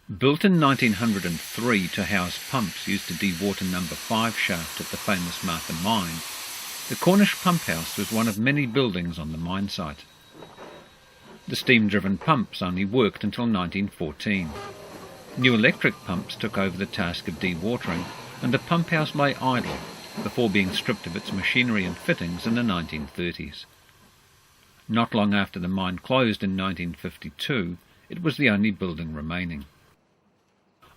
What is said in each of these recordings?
Built in 1903 to house pumps used to dewater number 5 shaft at the famous Martha mine, the Cornish Pumphouse was one of many buildings on the mine site. The steam-driven pumps only worked until 1914. New electric pumps took over the task of dewatering, and the pumphouse lay idle before being stripped of its machinery and fittings in the 1930s. Not long after the mine closed in 1952, it was the only building remaining.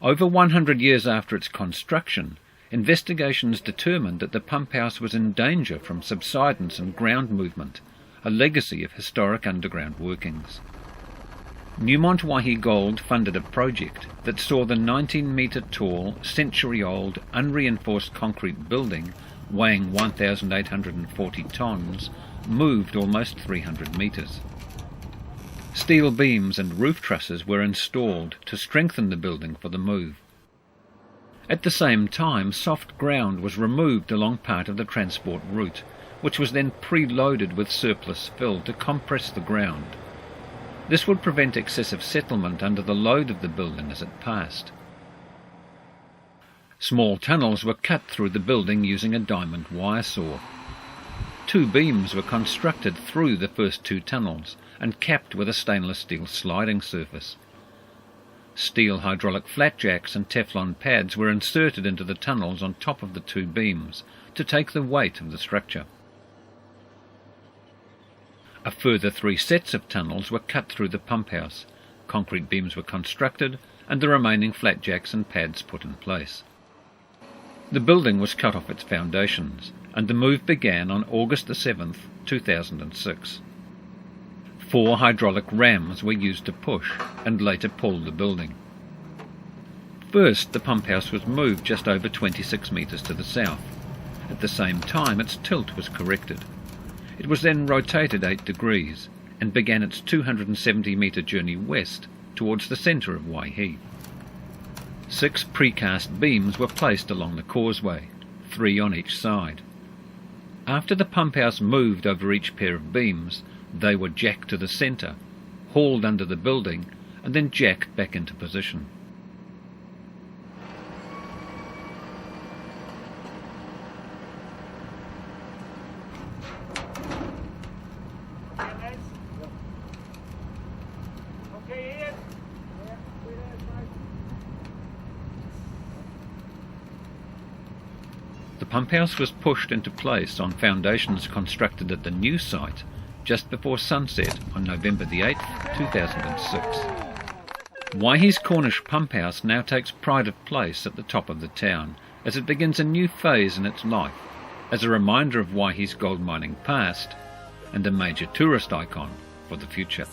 Over 100 years after its construction, investigations determined that the pumphouse was in danger from subsidence and ground movement, a legacy of historic underground workings. Newmont Waihi Gold funded a project that saw the 19-metre-tall, century-old, unreinforced concrete building, weighing 1,840 tonnes, moved almost 300 metres. Steel beams and roof trusses were installed to strengthen the building for the move. At the same time, soft ground was removed along part of the transport route, which was then preloaded with surplus fill to compress the ground. This would prevent excessive settlement under the load of the building as it passed. Small tunnels were cut through the building using a diamond wire saw. 2 beams were constructed through the first 2 tunnels and capped with a stainless steel sliding surface. Steel hydraulic flatjacks and Teflon pads were inserted into the tunnels on top of the 2 beams to take the weight of the structure. A further 3 sets of tunnels were cut through the pumphouse, concrete beams were constructed, and the remaining flatjacks and pads put in place. The building was cut off its foundations, and the move began on August 7, 2006. 4 hydraulic rams were used to push and later pull the building. First, the pumphouse was moved just over 26 metres to the south. At the same time, its tilt was corrected. It was then rotated 8 degrees and began its 270-metre journey west towards the centre of Waihi. 6 precast beams were placed along the causeway, 3 on each side. After the pumphouse moved over each pair of beams, they were jacked to the centre, hauled under the building, and then jacked back into position. The pumphouse was pushed into place on foundations constructed at the new site just before sunset on November 8, 2006. Waihi's Cornish Pumphouse now takes pride of place at the top of the town as it begins a new phase in its life, as a reminder of Waihi's gold mining past and a major tourist icon for the future.